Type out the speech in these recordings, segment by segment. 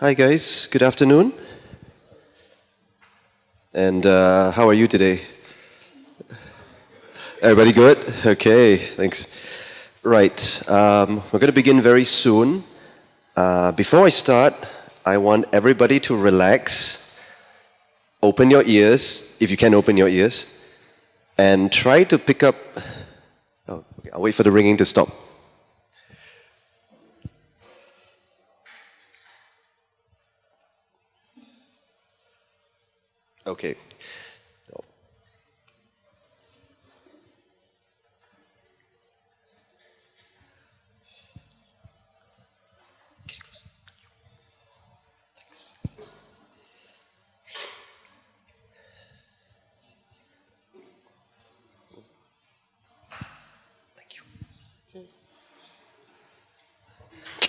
Hi guys, good afternoon. And how are you today? Everybody good? Okay, thanks. Right, we're going to begin very soon. Before I start, I want everybody to relax, open your ears, if you can open your ears, and try to pick up... Oh, okay, I'll wait for the ringing to stop. Okay.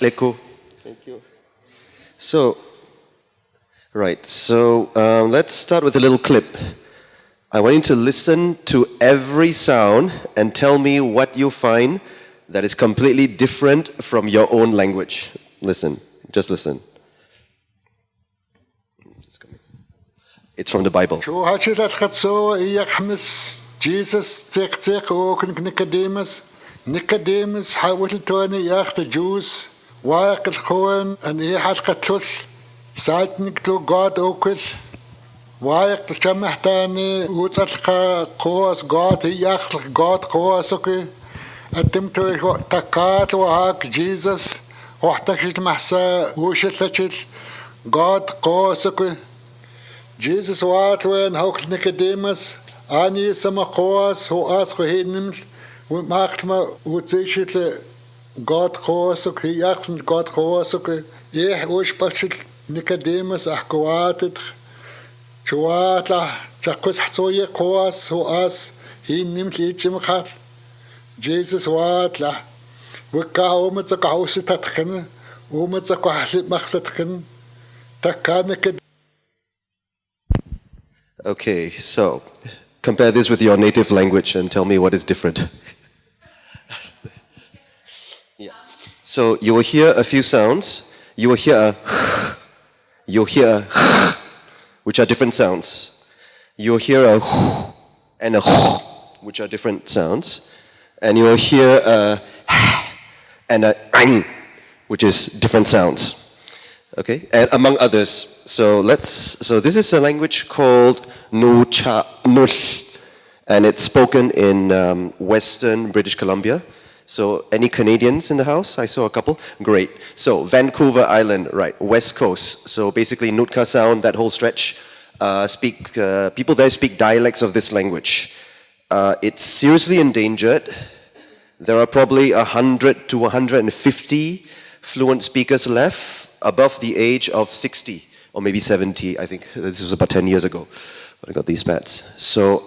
Echo. Thank you. So, right, so let's start with a little clip. I want you to listen to every sound and tell me what you find that is completely different from your own language. Listen, just listen. It's from the Bible. Nicodemus حاولت أنا ياخذ جوز واقع الخون أن يحلق تل سالتنك لو قاد أوكل واقع كم حتاني وتلقى قوس قاد هي يخلق قاد قوسك أتمت تكات وهاك جيسس وحتكت محسا وشتلتل قاد قوسك جيسس وات وين هوك نيكوديموس أني سما قوس هو أسخو هي نمل وماختما وتشيت قاد قوسك هي يخلق قاد قوسك إيه وش بشت نيكوديموس أحكواتت شواتلا تقص حصوي قواس هو أس هي نمت يتشمخات جيسس واتلا وكا ومتك عوسي تتخن ومتك وحسب مخصتخن تكانك. Okay, so compare this with your native language and tell me what is different. Yeah. So you will hear a few sounds. You will hear a you'll hear a which are different sounds. You'll hear a and a which are different sounds. And you will hear a and a which is different sounds. Okay, and among others. So this is a language called Nuučaan, and it's spoken in Western British Columbia. So any Canadians in the house? I saw a couple. Great. So Vancouver Island, right, West Coast. So basically Nootka sound, that whole stretch. People there speak dialects of this language. It's seriously endangered. There are probably 100 to 150 fluent speakers left above the age of 60 or maybe 70. I think this was about 10 years ago when I got these stats. So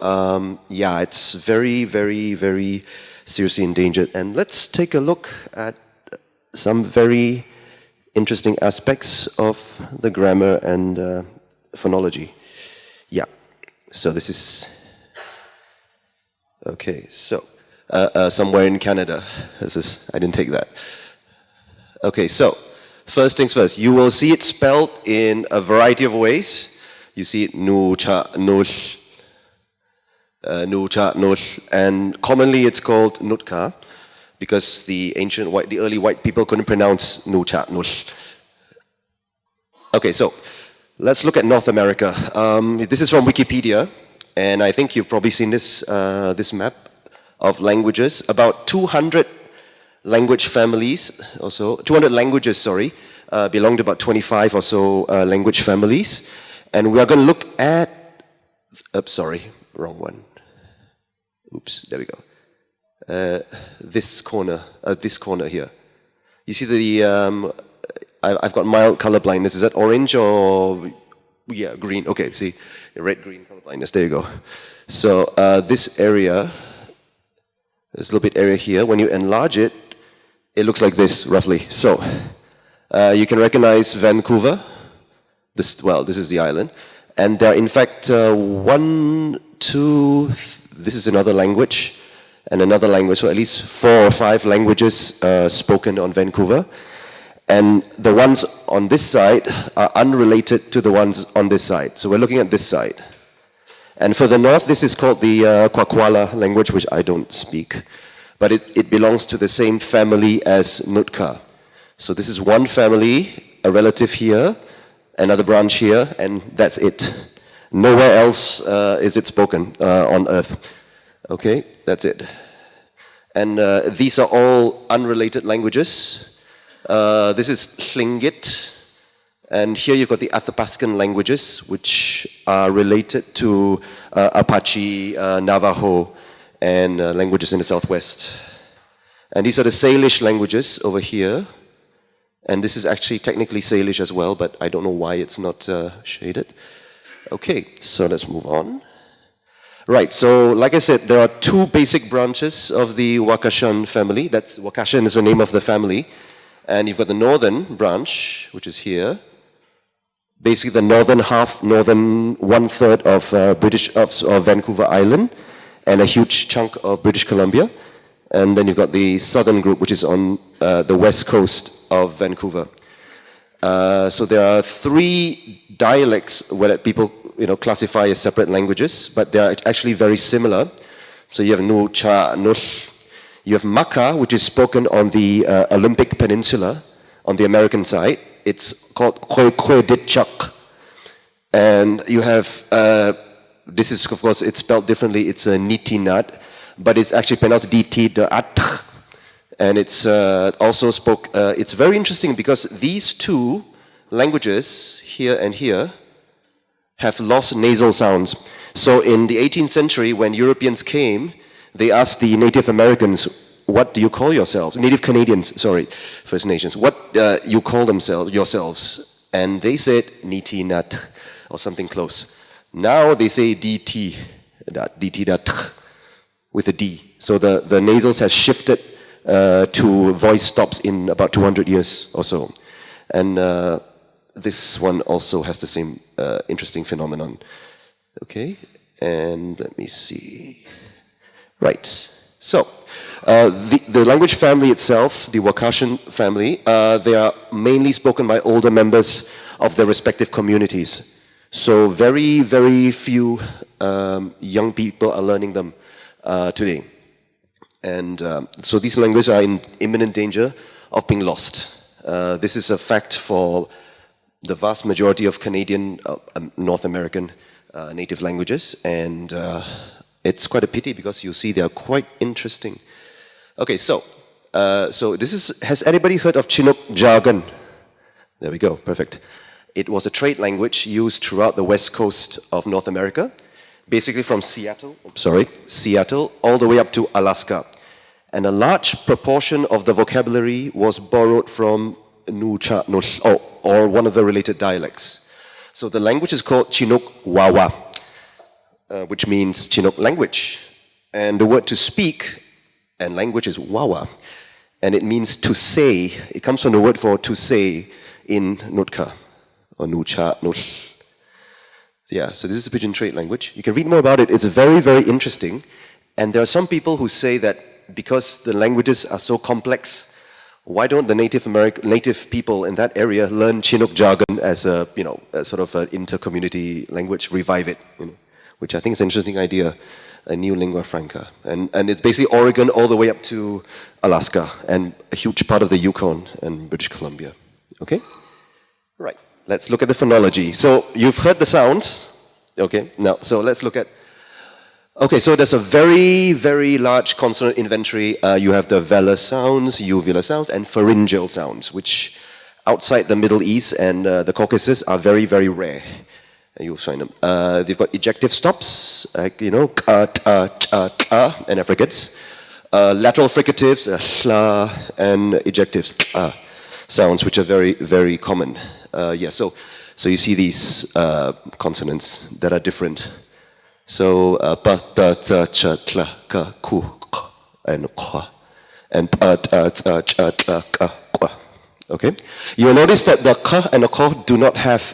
yeah, it's very, very, very seriously endangered. And let's take a look at some very interesting aspects of the grammar and phonology. Yeah, so this is, okay, so somewhere in Canada. I didn't take that. Okay, so first things first, you will see it spelled in a variety of ways. You see it Nuučaan, and commonly it's called Nootka because the early white people couldn't pronounce Nuučaan. Okay, so let's look at North America. This is from Wikipedia, and I think you've probably seen this map of languages. About 200 language families, also 200 languages, sorry, belong to about 25 or so language families, and we are going to look at. Oops, sorry, wrong one. Oops, there we go. This corner here. You see the. I've got mild color blindness. Is that orange or yeah, green? Okay, see, red, green color blindness. There you go. So this area, there's a little bit area here. When you enlarge it, it looks like this, roughly. So, you can recognize Vancouver. This is the island. And there are, in fact, this is another language, and another language, so at least 4 or 5 languages spoken on Vancouver. And the ones on this side are unrelated to the ones on this side. So we're looking at this side. And for the north, this is called the Kwakwala language, which I don't speak. But it belongs to the same family as Nootka. So this is one family, a relative here, another branch here, and that's it. Nowhere else is it spoken on earth. Okay, that's it. And these are all unrelated languages. This is Tlingit, and here you've got the Athabascan languages, which are related to Apache, Navajo, and languages in the southwest. And these are the Salish languages over here. And this is actually technically Salish as well, but I don't know why it's not shaded. Okay, so let's move on. Right, so like I said, there are two basic branches of the Wakashan family. Wakashan is the name of the family. And you've got the northern branch, which is here. Basically the northern one-third of Vancouver Island, and a huge chunk of British Columbia. And then you've got the southern group, which is on the west coast of Vancouver. So there are three dialects where people classify as separate languages, but they are actually very similar. So you have Nuučaan, you have Maka, which is spoken on the Olympic Peninsula, on the American side. It's called Khoeditchak. And you have, this is, of course, it's spelled differently. It's a Nitinat, but it's actually pronounced Diti-da-at. And it's also it's very interesting because these two languages, here and here, have lost nasal sounds. So in the 18th century, when Europeans came, they asked the Native Americans, what do you call yourselves? Native Canadians, sorry, First Nations. What you call yourselves? And they said, Niti-nat, or something close. Now they say DT, DT-dat, with a D. So the nasals has shifted to voice stops in about 200 years or so. And this one also has the same interesting phenomenon. Okay, and let me see. Right, so the language family itself, the Wakashan family, they are mainly spoken by older members of their respective communities. So very, very few young people are learning them today. And so these languages are in imminent danger of being lost. This is a fact for the vast majority of Canadian, North American native languages, and it's quite a pity because you see they are quite interesting. Okay, so this is, has anybody heard of Chinook jargon? There we go, perfect. It was a trade language used throughout the west coast of North America, basically from Seattle all the way up to Alaska. And a large proportion of the vocabulary was borrowed from Nuučaan, or one of the related dialects. So the language is called Chinook Wawa, which means Chinook language. And the word to speak and language is Wawa. And it means to say. It comes from the word for to say in Nootka, or Nuučaan. Yeah, so this is a pidgin trade language. You can read more about it. It's very, very interesting. And there are some people who say that because the languages are so complex, why don't the native people in that area learn Chinook jargon as a, a sort of an inter-community language, revive it, which I think is an interesting idea, a new lingua franca. And it's basically Oregon all the way up to Alaska and a huge part of the Yukon and British Columbia. Okay? Right. Let's look at the phonology. So you've heard the sounds. Okay, now, so let's look at, okay, so there's a very, very large consonant inventory. You have the velar sounds, uvular sounds, and pharyngeal sounds, which outside the Middle East and the Caucasus are very, very rare. You'll find them. They've got ejective stops, like, ka, ta, cha, ta, and affricates. Lateral fricatives, hla, and ejectives, sounds, which are very, very common. Yeah, so you see these consonants that are different. So pa, ta, ta, cha, tla, ka, ku, ka, and kwa, and pa, ta, ta, cha, tla, ka, kwa. Okay, you'll notice that the ka and the ko do not have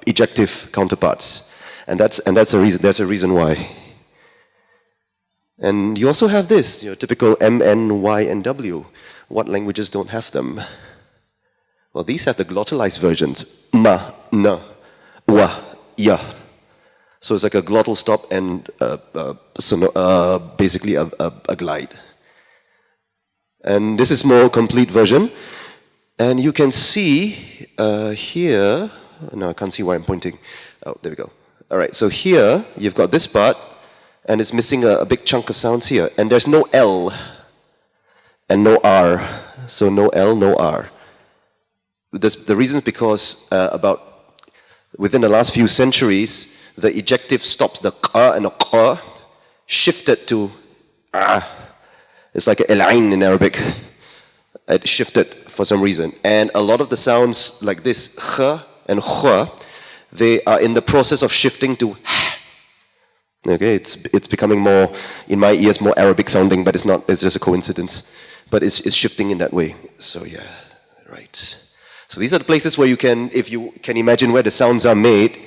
ejective counterparts, and that's a reason. There's a reason why. And you also have this, typical M, N, Y, and W. What languages don't have them? Well, these have the glottalized versions. Ma, na, wa, ya. So it's like a glottal stop and basically a glide. And this is more complete version. And you can see here, no, I can't see why I'm pointing. Oh, there we go. All right, so here you've got this part, and it's missing a big chunk of sounds here. And there's no L and no R. So no L, no R. The reason is because within the last few centuries, the ejective stops, the qa and the qa, shifted to it's like al-ain in Arabic. It shifted for some reason. And a lot of the sounds like this, kh and khwa, they are in the process of shifting to h. Okay, it's becoming more, in my ears, more Arabic sounding, but it's not, it's just a coincidence. But it's shifting in that way. So yeah, right. So these are the places where you can, if you can imagine where the sounds are made,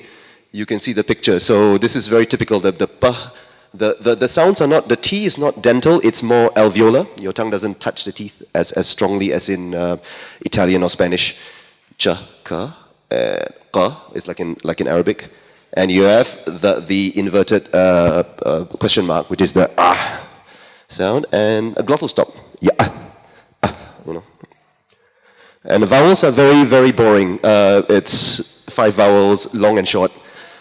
you can see the picture. So this is very typical. The sounds are not, the T is not dental, it's more alveolar. Your tongue doesn't touch the teeth as strongly as in Italian or Spanish. Cha, ka, qa is like in Arabic. And you have the inverted question mark, which is the sound, and a glottal stop. Yeah, you know. And the vowels are very, very boring. It's 5 vowels, long and short.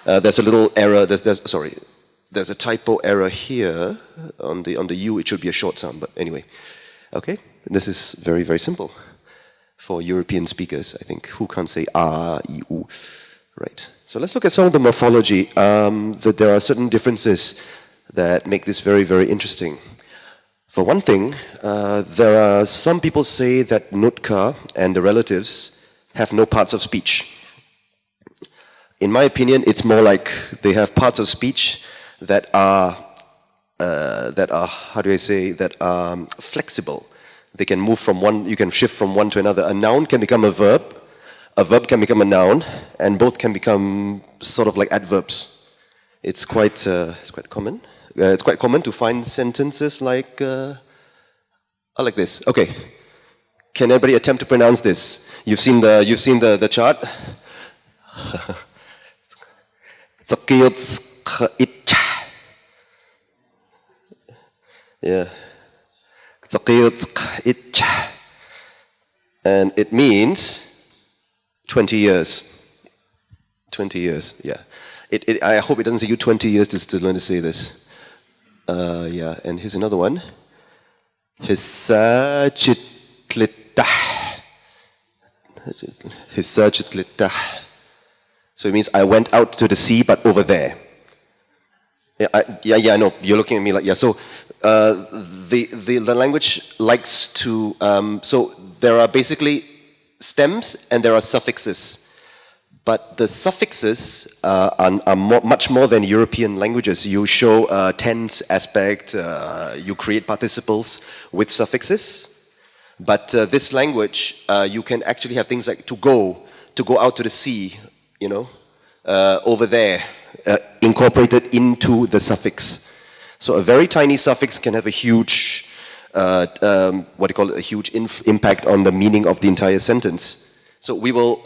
There's a little error. There's a typo error here on the U. It should be a short sound, but anyway. Okay, this is very, very simple for European speakers, I think, who can't say I, U. Right. So let's look at some of the morphology. There are certain differences that make this very, very interesting. For one thing, there are some people say that Nootka and the relatives have no parts of speech. In my opinion, it's more like they have parts of speech that are how do I say, that are flexible. They can move from one, you can shift from one to another. A noun can become a verb can become a noun, and both can become sort of like adverbs. It's quite common. It's quite common to find sentences like this. Okay, can everybody attempt to pronounce this? You've seen the chart. Yeah. And it means 20 years. 20 years, yeah. I hope it doesn't take you 20 years to learn to say this. Yeah, and here's another one. So it means I went out to the sea, but over there. Yeah, I know. You're looking at me like, yeah. So the language likes to, so there are basically stems and there are suffixes. But the suffixes are much more than European languages. You show tense aspect, you create participles with suffixes. But this language, you can actually have things like to go out to the sea, you know, over there, incorporated into the suffix. So a very tiny suffix can have a huge, a huge impact on the meaning of the entire sentence. So we will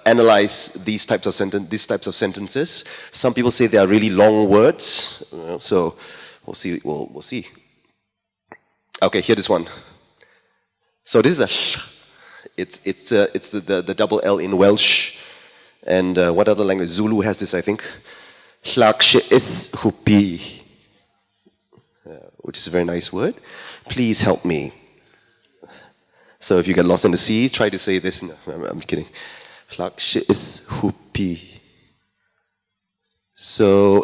analyze these types of sentences. Some people say they are really long words, so we'll see. We'll see. Okay, here this one. So this is it's the double L in Welsh, and what other language? Zulu has this, I think. Which is a very nice word. Please help me. So if you get lost in the sea, try to say this. No, I'm kidding. So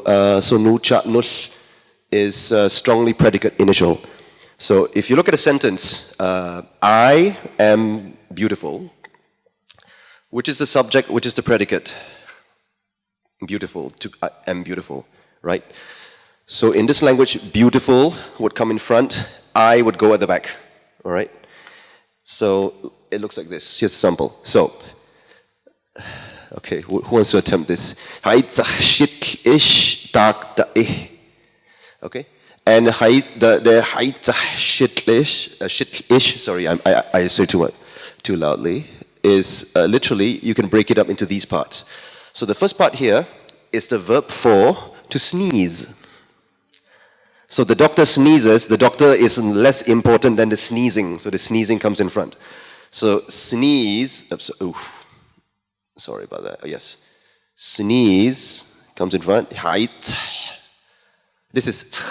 Nuučaan is strongly predicate initial. So if you look at a sentence, I am beautiful, which is the subject, which is the predicate? Beautiful, I am beautiful, right? So in this language, beautiful would come in front, I would go at the back, all right? So it looks like this. Here's a sample. So, okay, who wants to attempt this? Okay, and the shitlish. Sorry, I say too loudly. is literally, you can break it up into these parts. So the first part here is the verb for to sneeze. So the doctor sneezes, the doctor is less important than the sneezing, so the sneezing comes in front. So sneeze, sorry about that, oh, yes. Sneeze comes in front, height. This is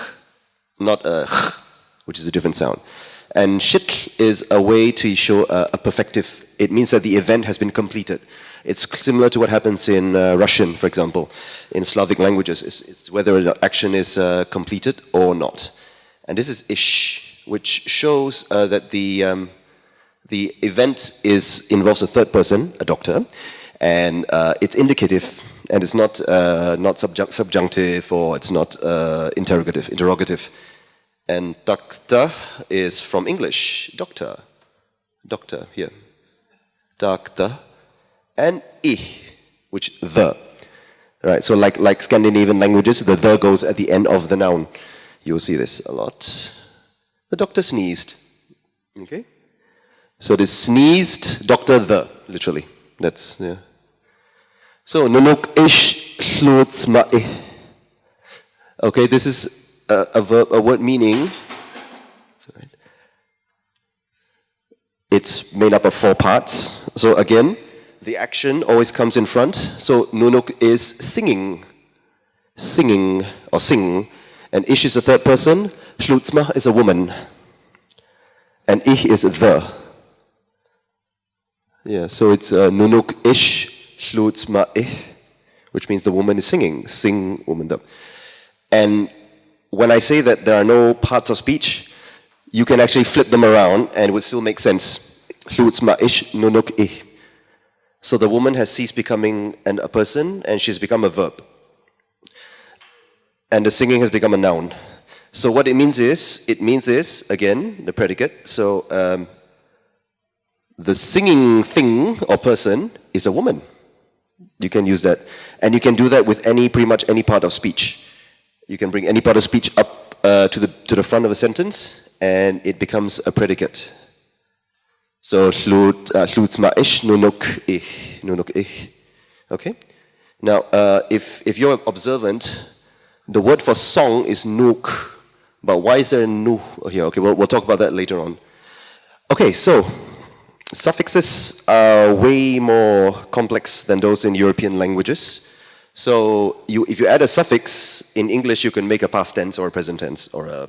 not a which is a different sound. And shit is a way to show a perfective. It means that the event has been completed. It's similar to what happens in Russian, for example, in Slavic languages. It's whether an action is completed or not. And this is ish, which shows that the event involves a third person, a doctor, and it's indicative, and it's not subjunctive, or it's not interrogative. And doctor is from English, doctor, here, doctor. And which the, right? So like Scandinavian languages, the goes at the end of the noun. You'll see this a lot. The doctor sneezed. Okay? So this sneezed, doctor the, literally. That's, yeah. So, nunuk ish sluts ma'i. Okay, this is a word meaning. Sorry. It's made up of 4 parts. So again, the action always comes in front. So nunuk is singing or sing, and ish is a third person. Slutsma is a woman, and ich is the. Yeah, so it's nunuk ish slutsma ich, which means the woman is singing. Sing woman the. And when I say that there are no parts of speech, you can actually flip them around, and it would still make sense. Slutsma ish nunuk ich. So the woman has ceased becoming a person, and she's become a verb. And the singing has become a noun. So what it means is, again, the predicate. So the singing thing or person is a woman. You can use that. And you can do that with pretty much any part of speech. You can bring any part of speech up to the front of a sentence, and it becomes a predicate. So slutsma ish nunuk ich. Okay? Now, if you're observant, the word for song is nuk. But why is there a nu here? Okay, we'll talk about that later on. Okay, so suffixes are way more complex than those in European languages. So if you add a suffix, in English you can make a past tense or a present tense or a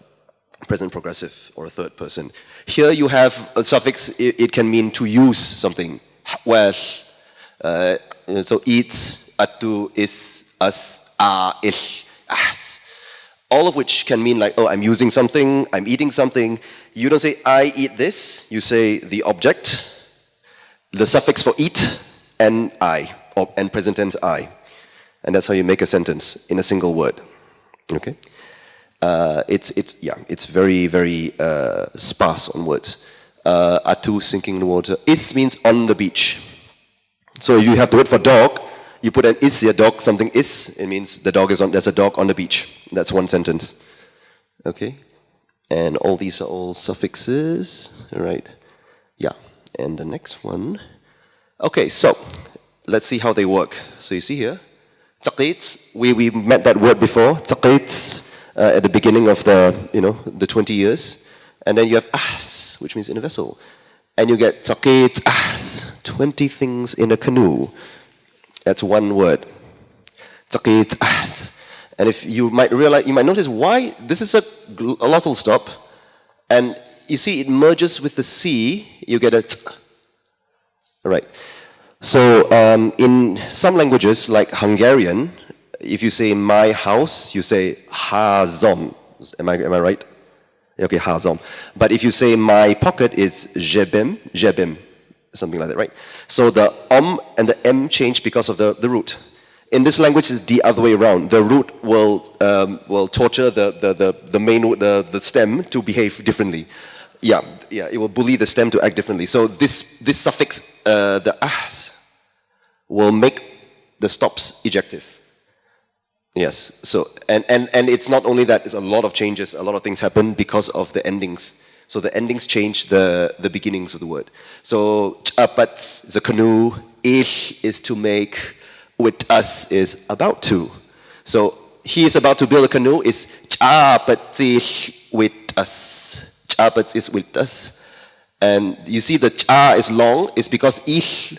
present progressive or a third person. Here you have a suffix, it can mean to use something. Well, so eats, atu, is, us, ish, as. All of which can mean like, oh, I'm using something, I'm eating something. You don't say, I eat this. You say the object, the suffix for eat, and I, and present tense I. And that's how you make a sentence in a single word. Okay? It's very, very sparse on words. Atu, sinking in the water. Is means on the beach. So you have the word for dog. You put an is here, dog, something is. It means there's a dog on the beach. That's one sentence. Okay? And all these are all suffixes. All right? Yeah. And the next one. Okay, so let's see how they work. So you see here. Taqit, we met that word before. Taqit. At the beginning of the 20 years. And then you have ahs, which means in a vessel. And you get taqit ahs, 20 things in a canoe. That's one word. Taqit ahs. And if you might notice why this is a glottal stop. And you see it merges with the C, you get a t. All right. So in some languages like Hungarian, if you say my house, you say hazom. Am I right? Okay, hazom. But if you say my pocket, it's jebim, something like that, right? So the and the m change because of the root. In this language, it's the other way around. The root will torture the stem to behave differently. Yeah, it will bully the stem to act differently. So this suffix, the ahs, will make the stops ejective. Yes. So and it's not only that. It's a lot of changes. A lot of things happen because of the endings. So the endings change the beginnings of the word. So Mu'tapat is a canoe. Ich is to make. With us is about to. So he is about to build a canoe is Ch'apat with us. Ch'apat is with us. And you see the cha is long. It's because ich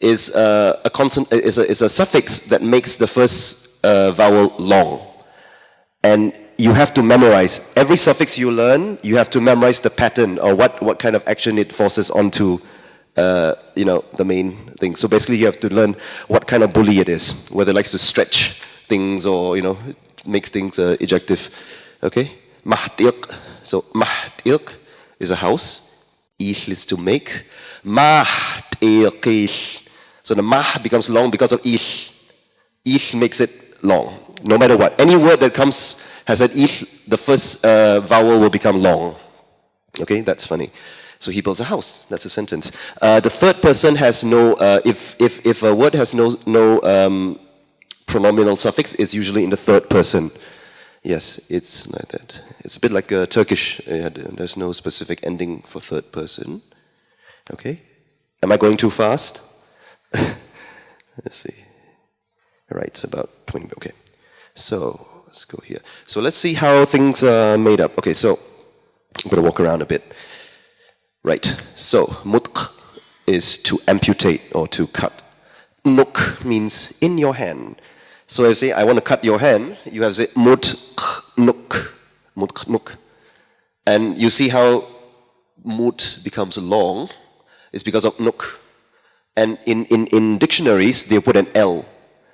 is a consonant, is a suffix that makes the first vowel long. And you have to memorize. Every suffix you learn, you have to memorize the pattern or what kind of action it forces onto the main thing. So basically you have to learn what kind of bully it is, whether it likes to stretch things or, makes things ejective. Okay? Mahtiq. So mahtiq is a house. Ich is to make. Mahtiq. So the mah becomes long because of ich. Ich makes it long, no matter what. Any word that has an ich, the first vowel will become long. Okay? That's funny. So he builds a house. That's a sentence. The third person has no. If a word has no pronominal suffix, it's usually in the third person. Yes, it's like that. It's a bit like Turkish. There's no specific ending for third person. Okay. Am I going too fast? Let's see. All right, it's about 20. Okay. So let's go here. So let's see how things are made up. Okay. So I'm going to walk around a bit. Right, so mutq is to amputate or to cut. Nuk means in your hand. So if you say, I want to cut your hand, you have to say mutq nuk. Mutq nuk. And you see how mut becomes long. It's because of nuk. And in dictionaries, they put an L.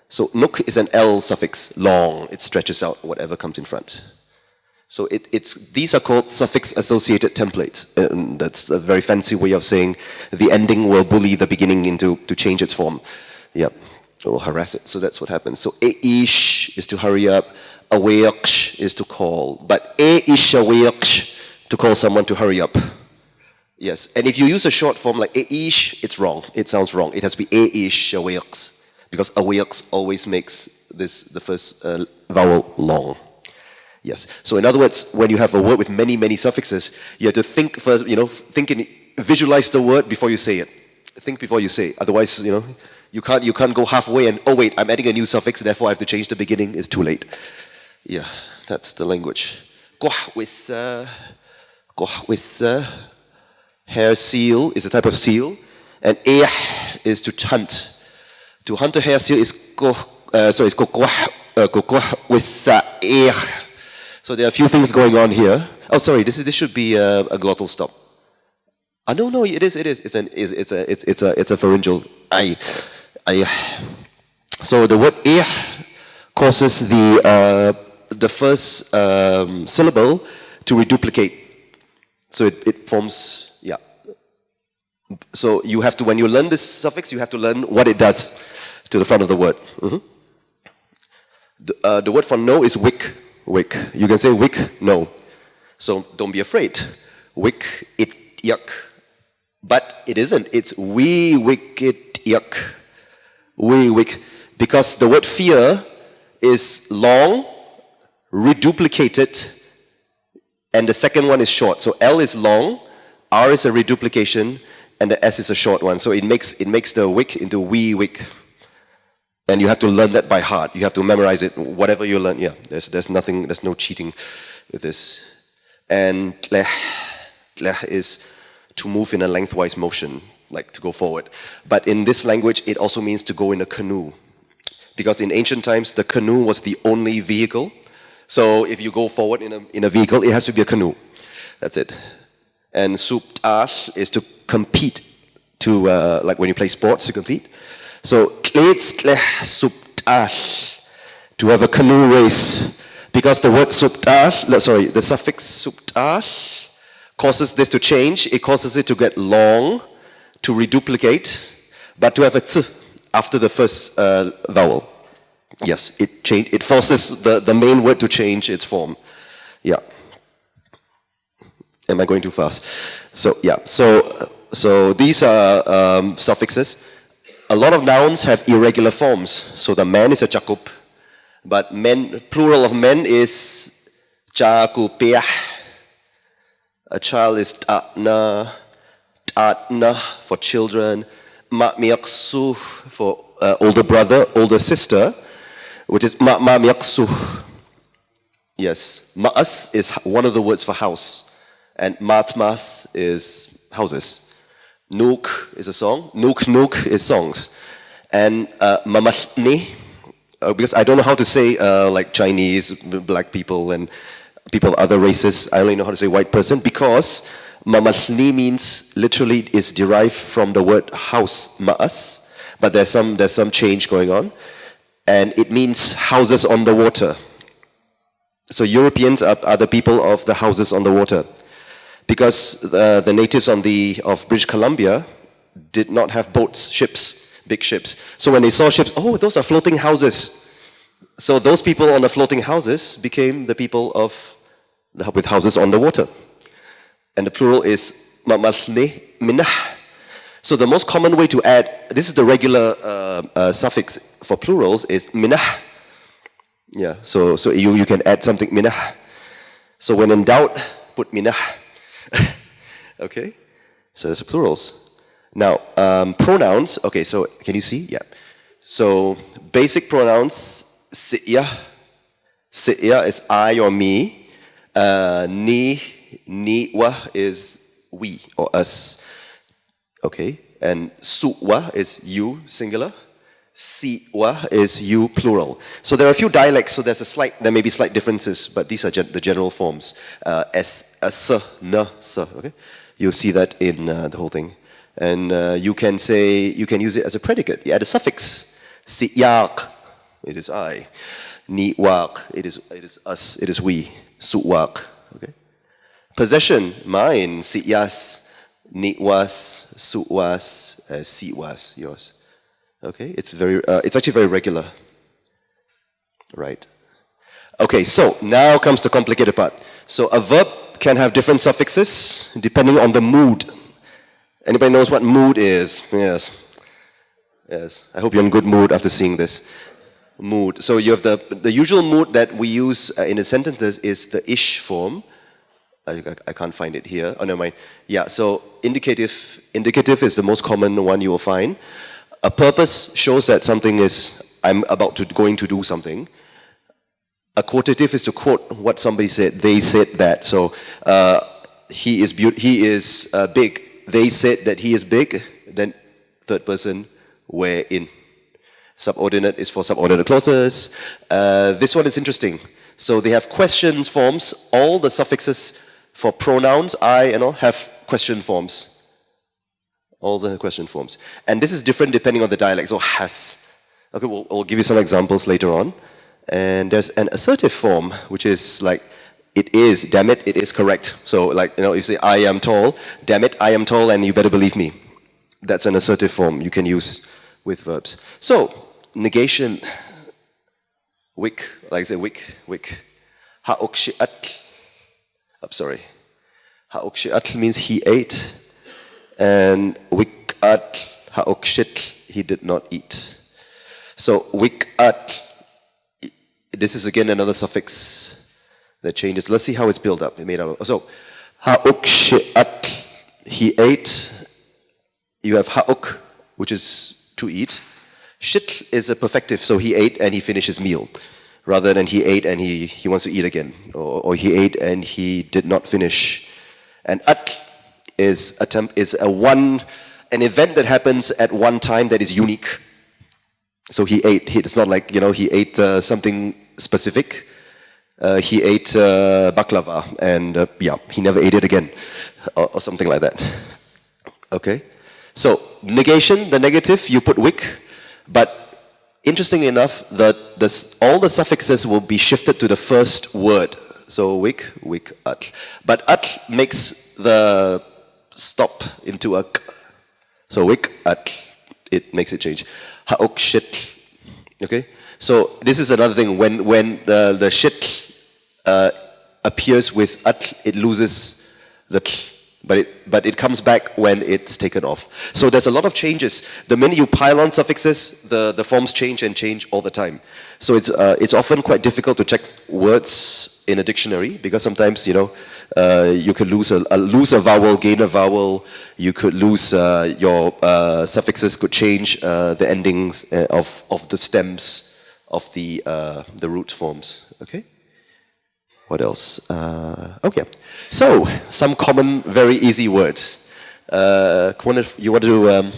So nuk is an L suffix, long. It stretches out whatever comes in front. So these are called suffix-associated templates. That's a very fancy way of saying the ending will bully the beginning to change its form. Yeah, it will harass it. So that's what happens. So ish is to hurry up. Aḥʔic is to call. But ish aḥʔic to call someone to hurry up. Yes, and if you use a short form like ish, it's wrong. It sounds wrong. It has to be ish aḥʔic because aḥʔic always makes the first vowel long. Yes. So in other words, when you have a word with many, many suffixes, you have to think first, visualize the word before you say it. Think before you say it. Otherwise, you can't go halfway and, oh wait, I'm adding a new suffix, therefore I have to change the beginning. It's too late. Yeah, that's the language. Hair seal is a type of seal. And is to hunt. To hunt a hair seal is So there are a few things going on here. Oh, sorry. This should be a glottal stop. No. It is. It's a pharyngeal. So the word causes the first syllable to reduplicate. So it forms. Yeah. So you have to, when you learn this suffix, you have to learn what it does to the front of the word. Mm-hmm. The word for no is wick. Wick. You can say wick, no. So don't be afraid. Wick, it, yuck. But it isn't. It's we wick it, yuck. We wick. Because the word fear is long, reduplicated, and the second one is short. So L is long, R is a reduplication, and the S is a short one. So it makes the wick into we wick. And you have to learn that by heart. You have to memorize it. Whatever you learn, yeah. There's no cheating with this. And tleh is to move in a lengthwise motion, like to go forward. But in this language, it also means to go in a canoe. Because in ancient times, the canoe was the only vehicle. So if you go forward in a vehicle, it has to be a canoe. That's it. And suptash is to compete, like when you play sports, to compete. So, to have a canoe race, because the word the suffix suptash causes this to change. It causes it to get long, to reduplicate, but to have a t after the first vowel. Yes, it forces the main word to change its form. Yeah. Am I going too fast? So, yeah. So these are suffixes. A lot of nouns have irregular forms. So the man is a cakup, but plural of men is cakupiah. A child is ta'na, atna for children, ma'miaqsu for older brother, older sister, which is ma'miaqsu. Yes, ma'as is one of the words for house, and matmas is houses. Nook is a song, nook is songs. And mamashni, because I don't know how to say like Chinese, black people, and people of other races, I only know how to say white person, because mamashni means, literally is derived from the word house, ma'as, but there's some change going on, and it means houses on the water. So Europeans are the people of the houses on the water, because the natives of British Columbia did not have boats, ships, big ships. So when they saw ships, oh, those are floating houses. So those people on the floating houses became the people with houses on the water. And the plural is mamashni minah. So the most common way to add, this is the regular suffix for plurals, is minah. Yeah, so you can add something minah. So when in doubt, put minah. Okay, so that's the plurals. Now, pronouns, okay, so can you see? Yeah. So basic pronouns, si'ya. Si'ya is I or me. Ni-wa is we or us. Okay, and su-wa is you, singular. Si-wa is you, plural. So there are a few dialects, so there may be slight differences, but these are the general forms. S, s, n, s, okay? You'll see that in the whole thing. And you can use it as a predicate. You add a suffix. Si-yak, it is I. Ni-wak, it is us, it is we. Su-wak, okay? Possession, mine. Si-yas, ni-was, su-was, si-was, yours. Okay, it's actually very regular. Right. Okay, so now comes the complicated part. So a verb can have different suffixes depending on the mood. Anybody knows what mood is? Yes. Yes. I hope you're in good mood after seeing this. Mood. So you have the usual mood that we use in the sentences is the ish form. I can't find it here. Oh, never mind. Yeah, so indicative. Indicative is the most common one you will find. A purpose shows that something is, I'm going to do something. A quotative is to quote what somebody said. They said that. So he is big. They said that he is big. Then third person, wherein. Subordinate is for subordinate clauses. This one is interesting. So they have questions forms. All the suffixes for pronouns, I and all, have question forms. All the question forms. And this is different depending on the dialect. So has. Okay, we'll give you some examples later on. And there's an assertive form, which is like, it is, damn it is correct. So like, you say, I am tall, damn it, I am tall, and you better believe me. That's an assertive form you can use with verbs. So, negation, wick, like I say, wick. Ha'oksh'at. I'm sorry. Ha'oksh'at means he ate. And wick-at, ha'okshit, he did not eat. So wick-at, this is again another suffix that changes. Let's see how it's built up. So ha'oksh'at, he ate. You have ha'ok, which is to eat. Shit is a perfective, so he ate and he finished his meal, rather than he ate and he wants to eat again, or he ate and he did not finish. And at is an event that happens at one time that is unique. So he ate. It's not like he ate something specific. He ate baklava, and he never ate it again, or something like that. Okay. So negation, the negative, you put wick, but interestingly enough, all the suffixes will be shifted to the first word. So wick, at. But at makes the stop into a k. So wick, at, it makes it change. Ha'ok shit. Okay? So this is another thing. When the shit appears with at, it loses the t. But it comes back when it's taken off. So there's a lot of changes. The minute you pile on suffixes, the forms change and change all the time. So it's often quite difficult to check words in a dictionary, because sometimes, you could lose a vowel, gain a vowel. You could lose your suffixes could change the endings of the stems of the root forms. Okay. What else? Okay. So some common, very easy words. You want to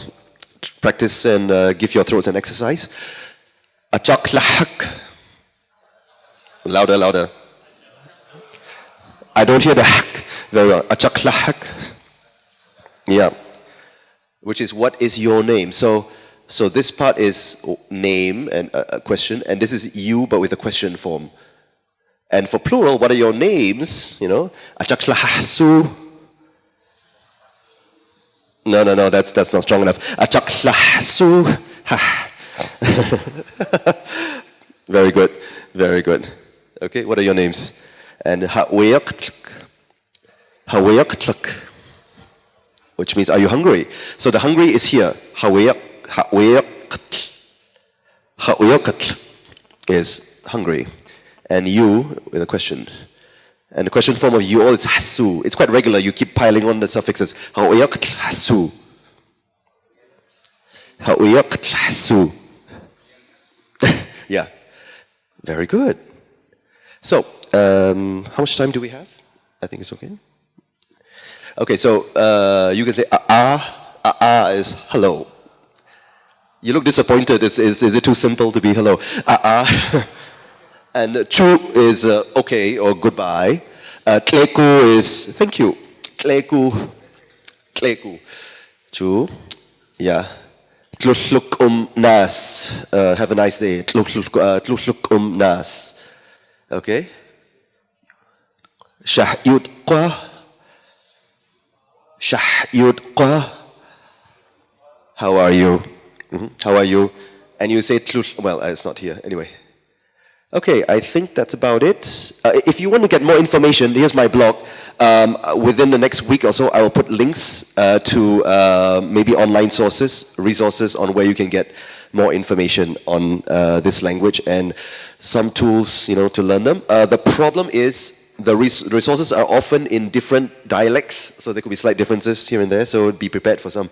practice and give your throats an exercise? Aḥʔic. Louder, louder. I don't hear the hack very well. Aḥʔic. Yeah. Which is, what is your name? So this part is name and a question, and this is you but with a question form. And for plural, what are your names? Aḥʔic. No, that's not strong enough. Aḥʔic. Very good, very good. Okay, what are your names? And aḥʔic, which means, are you hungry? So the hungry is here. aḥʔic is hungry. And you with a question. And the question form of you all is hasu. It's quite regular. You keep piling on the suffixes. aḥʔic hasu. aḥʔic hasu. Yeah. Very good. So, how much time do we have? I think it's okay. Okay, so you can say is hello. You look disappointed. Is it too simple to be hello? And chu is okay or goodbye. Tleku is thank you. Tleku. Chu. Yeah. Tlusluk nas. Have a nice day. Tlusluk nas. Okay. Shahyudqa. How are you? How are you? And you say tlush. Well, it's not here. Anyway. Okay, I think that's about it. If you want to get more information, here's my blog. Within the next week or so, I will put links to maybe online resources on where you can get more information on this language and some tools, to learn them. The problem is the resources are often in different dialects, so there could be slight differences here and there. So be prepared for some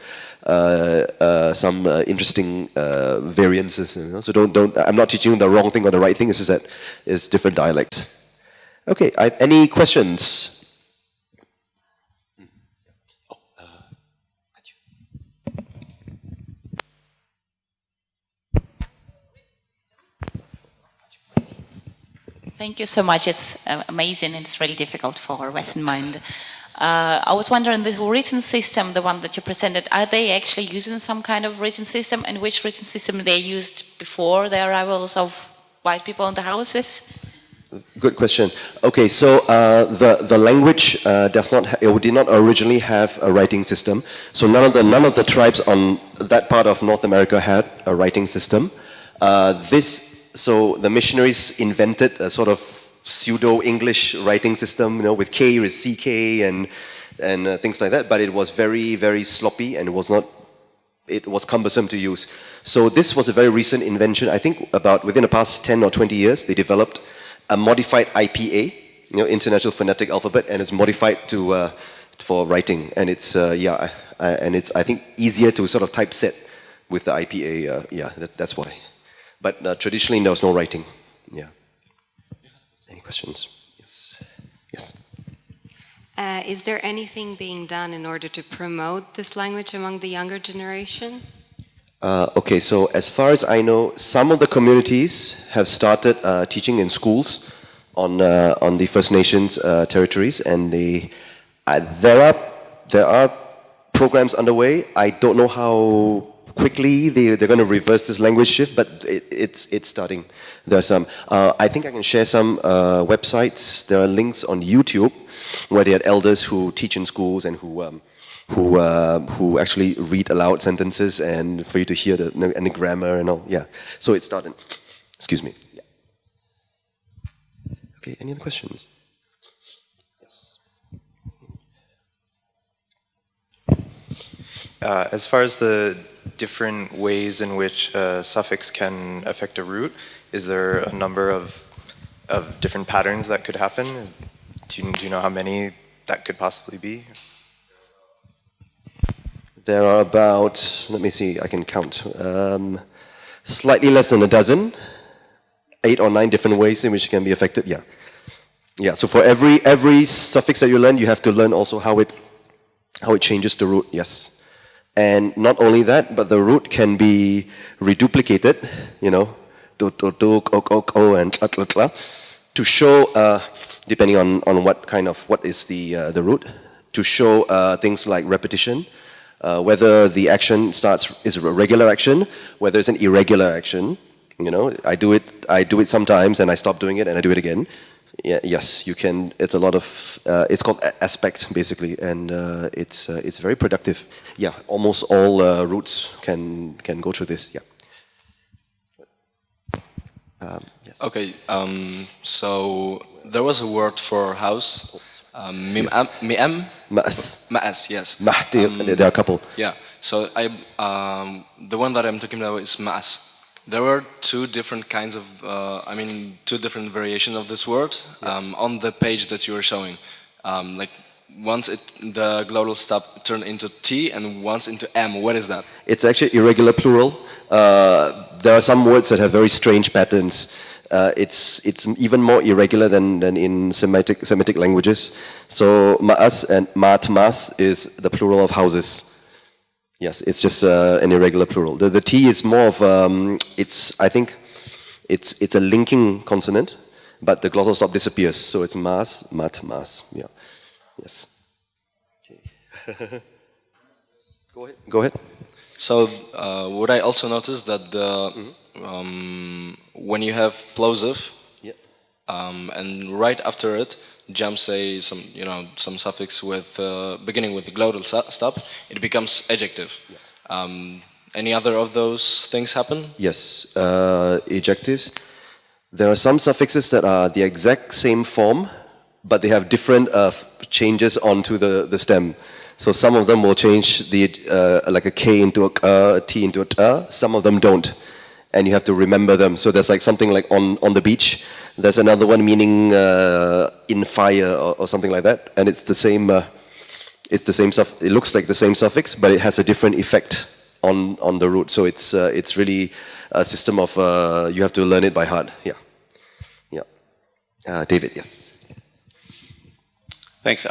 interesting variances. So don't. I'm not teaching you the wrong thing or the right thing. It's just that it's different dialects. Okay. Any questions? Thank you so much. It's amazing, and it's really difficult for a Western mind. I was wondering, the written system, the one that you presented, are they actually using some kind of written system, and which written system they used before the arrivals of white people in the houses? Good question. Okay, so the language did not originally have a writing system. So none of the tribes on that part of North America had a writing system. So the missionaries invented a sort of pseudo-English writing system, with K is CK and things like that. But it was very, very sloppy, and it was cumbersome to use. So this was a very recent invention. I think about within the past 10 or 20 years, they developed a modified IPA, International Phonetic Alphabet, and it's modified for writing. And it's I think easier to sort of typeset with the IPA. That's why. But traditionally, there was no writing. Yeah. Any questions? Yes. Is there anything being done in order to promote this language among the younger generation? Okay, so as far as I know, some of the communities have started teaching in schools on the First Nations territories, and there are programs underway. I don't know how quickly they're going to reverse this language shift, but it's starting. There are some. I think I can share some websites. There are links on YouTube where they had elders who teach in schools and who actually read aloud sentences and for you to hear the grammar and all. Yeah. So it's starting. Excuse me. Yeah. Okay. Any other questions? Yes. As far as the different ways in which a suffix can affect a root, is there a number of of different patterns that could happen? Do you know how many that could possibly be? There are about, let me see, I can count, slightly less than a dozen, 8 or 9 different ways in which it can be affected, yeah. Yeah, so for every suffix that you learn, you have to learn also how it changes the root, yes. And not only that, but the root can be reduplicated, you know, and to show, depending on what is the root, to show things like repetition, whether the action is a regular action, whether it's an irregular action. You know, I do it sometimes and I stop doing it and I do it again. Yeah, yes, you can. It's a lot of. It's called aspect basically, and it's very productive. Yeah, almost all roots can go through this. Yeah. Yes. Okay. So there was a word for house. Mi'am. Ma'as. Yes. Mahtir. There are a couple. Yeah. So the one that I'm talking about is ma'as. There were 2 different kinds of, 2 different variations of this word on the page that you were showing. Like once the glottal stop turned into T and once into M. What is that? It's actually irregular plural. There are some words that have very strange patterns. It's even more irregular than in Semitic languages. So ma'as and ma'atmas is the plural of houses. Yes, it's just an irregular plural. The T is more of, I think it's a linking consonant, but the glottal stop disappears. So it's mas, mat, mas. Yeah. Yes. Okay. Go ahead. So what I also noticed that when you have plosive, yeah. And right after it, jumps some suffix with beginning with the glottal stop, it becomes adjective. Yes. Any other of those things happen? Yes, adjectives. There are some suffixes that are the exact same form, but they have different changes onto the stem. So some of them will change like a K into a T into a T. Some of them don't, and you have to remember them. So there's like something like on the beach. There's another one meaning in fire or something like that, and it's the same. It looks like the same suffix, but it has a different effect on the root. So it's really a system of you have to learn it by heart. Yeah, yeah. David, yes. Thanks.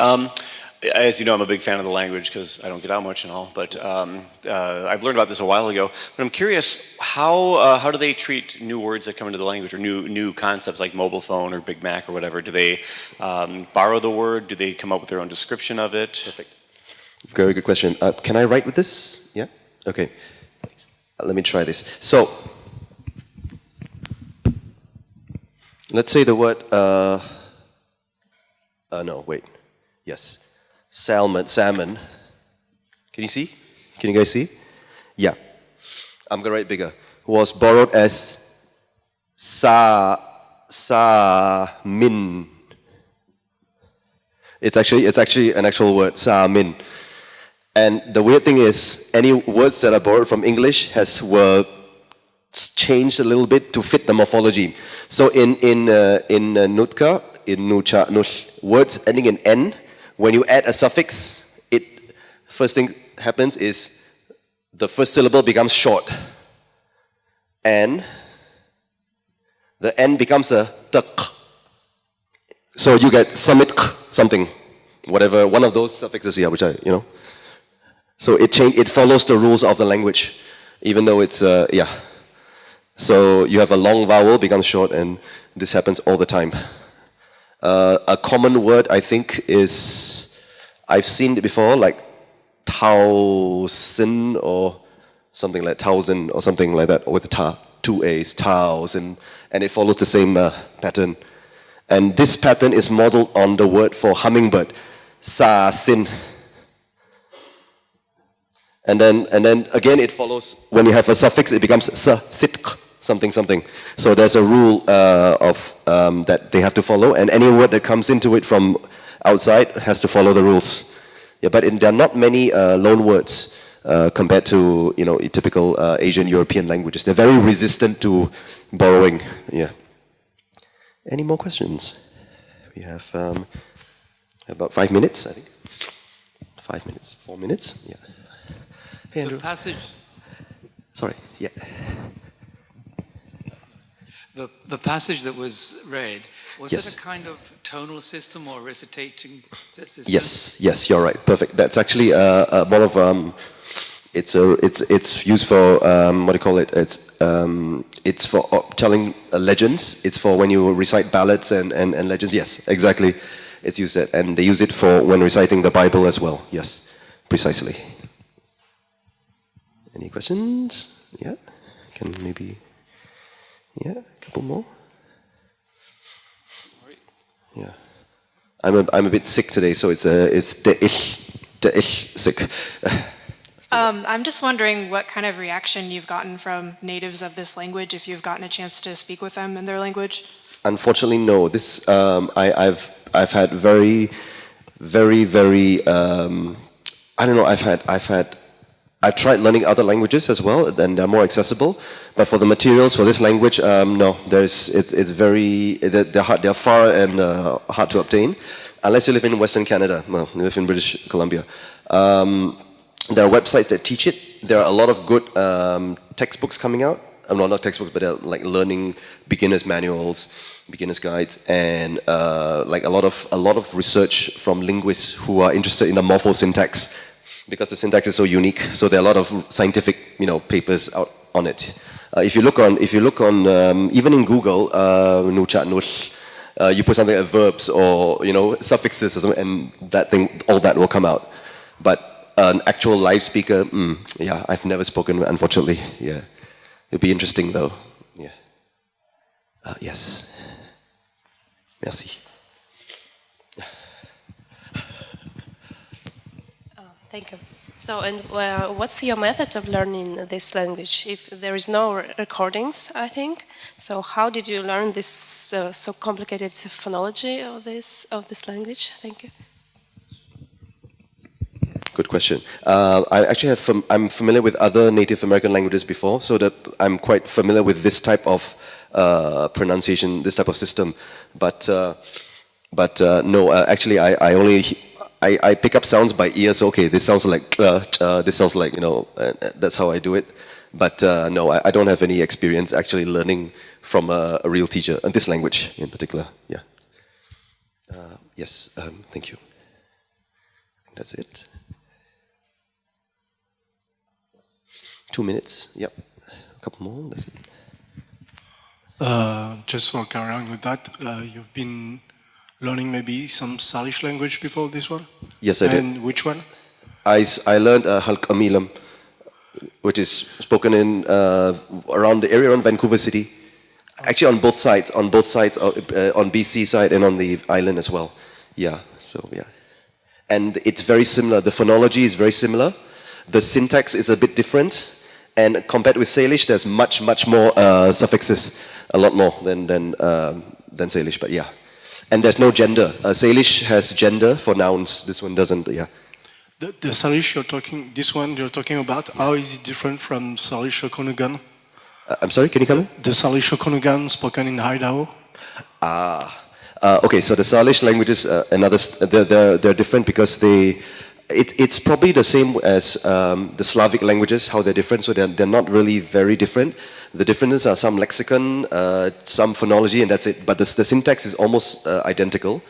As you know, I'm a big fan of the language because I don't get out much and all, but I've learned about this a while ago. But I'm curious, how do they treat new words that come into the language or new concepts like mobile phone or Big Mac or whatever? Do they borrow the word? Do they come up with their own description of it? Perfect. Very good question. Can I write with this? Yeah? Okay. Let me try this. So, let's say the word, no, wait. Yes. Salmon. Can you see? Can you guys see? Yeah. I'm gonna write bigger. Was borrowed as min. It's actually an actual word, min. And the weird thing is, any words that are borrowed from English were changed a little bit to fit the morphology. So in Nootka, in Nuučaan, words ending in N, when you add a suffix, first thing happens is the first syllable becomes short. And the N becomes a tak. So you get summit something, whatever, one of those suffixes here, which So it follows the rules of the language, even though it's, yeah. So you have a long vowel becomes short, and this happens all the time. A common word, I think, is, I've seen it before, like thousand or something like thousand or something like that, with two A's, thousand, and it follows the same pattern. And this pattern is modeled on the word for hummingbird, sa-sin. And then again it follows, when you have a suffix, it becomes sa-sitk, something. So there's a rule that they have to follow, and any word that comes into it from outside has to follow the rules. Yeah, but there are not many loan words compared to typical Asian European languages. They're very resistant to borrowing. Yeah. Any more questions? We have about 5 minutes, I think. 5 minutes, 4 minutes, yeah. Hey, Andrew. The passage. Sorry, yeah. The passage that was read, was Yes. it a kind of tonal system or recitating system? Yes, you're right. Perfect. That's actually more of it's used for what do you call it? It's for telling legends. It's for when you recite ballads and legends. Yes, exactly. It's used that, and they use it for when reciting the Bible as well. Yes, precisely. Any questions? Yeah, can maybe. Yeah, a couple more. Yeah, I'm a bit sick today, so it's the ish sick. I'm just wondering what kind of reaction you've gotten from natives of this language, if you've gotten a chance to speak with them in their language. Unfortunately, no. This I've had very I don't know. I've tried learning other languages as well, and they're more accessible. But for the materials for this language, no. It's very they're far and hard to obtain, unless you live in Western Canada. Well, you live in British Columbia. There are websites that teach it. There are a lot of good textbooks coming out. No, not textbooks, but they're like learning beginners manuals, beginners guides, and like a lot of research from linguists who are interested in the morphosyntax, because the syntax is so unique. So there are a lot of scientific, papers out on it. If you look on even in Google, Nuučaan, you put something like verbs or suffixes or something, and all that will come out. But an actual live speaker, yeah, I've never spoken, unfortunately. Yeah, it'd be interesting though. Yeah. Yes. Merci. Thank you. So, and what's your method of learning this language? If there is no recordings, I think. So, how did you learn this so complicated phonology of this language? Thank you. Good question. I actually I'm familiar with other Native American languages before, so that I'm quite familiar with this type of pronunciation, this type of system. But no, actually, I only pick up sounds by ear. So okay, this sounds like this sounds like that's how I do it. But no, I don't have any experience actually learning from a real teacher, and this language in particular. Yeah. Yes. Thank you. That's it. 2 minutes. Yep. A couple more. That's it. Just for carrying on with that, you've been learning maybe some Salish language before this one? Yes, I did. And which one? I learned Highly-Endangered, which is spoken in around the area around Vancouver City. Actually, on both sides, on BC side and on the island as well. Yeah. So yeah, and it's very similar. The phonology is very similar. The syntax is a bit different. And compared with Salish, there's much more suffixes, a lot more than Salish. But yeah, and there's no gender. Salish has gender for nouns. This one doesn't. Yeah. The Salish you're talking about, how is it different from Salish Okanagan? I'm sorry. Can you come in? The Salish Okanagan spoken in Idaho. Okay. So the Salish languages, they're different because it's probably the same as the Slavic languages, how they're different. So they're not really very different. The differences are some lexicon, some phonology, and that's it. But the syntax is almost identical.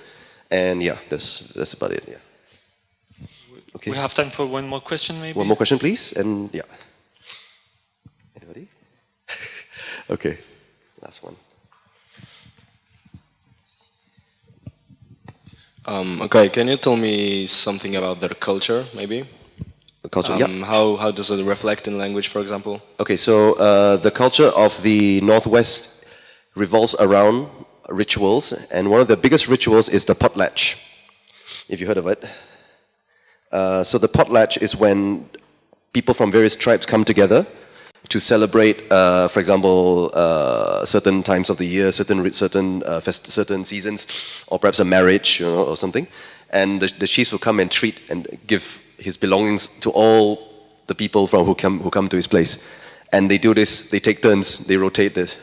And yeah, that's about it. Yeah. Okay. We have time for one more question, maybe. One more question, please. And yeah. Anybody? Okay. Last one. Okay, can you tell me something about their culture, maybe? The culture, yeah. How does it reflect in language, for example? Okay, so the culture of the Northwest revolves around rituals, and one of the biggest rituals is the potlatch, if you heard of it. So the potlatch is when people from various tribes come together to celebrate, for example, certain times of the year, certain seasons, or perhaps a marriage, or something. And the chief will come and treat and give his belongings to all the people who come to his place. And they do this. They take turns. They rotate this.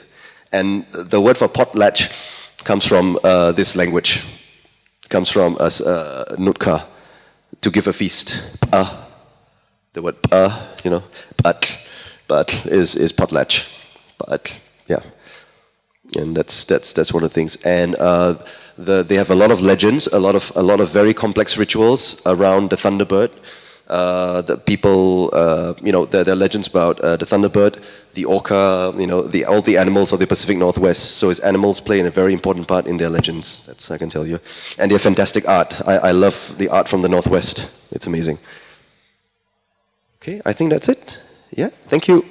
And the word for potlatch comes from this language. Comes from Nootka, to give a feast. The word you know, but is potlatch. But yeah, and that's one of the things. And they have a lot of legends, a lot of very complex rituals around the thunderbird. The people, you know, there are legends about the thunderbird, the orca, you know, all the animals of the Pacific Northwest. So its animals play a very important part in their legends. That's I can tell you. And they have fantastic art. I love the art from the Northwest. It's amazing. Okay, I think that's it. Yeah, thank you.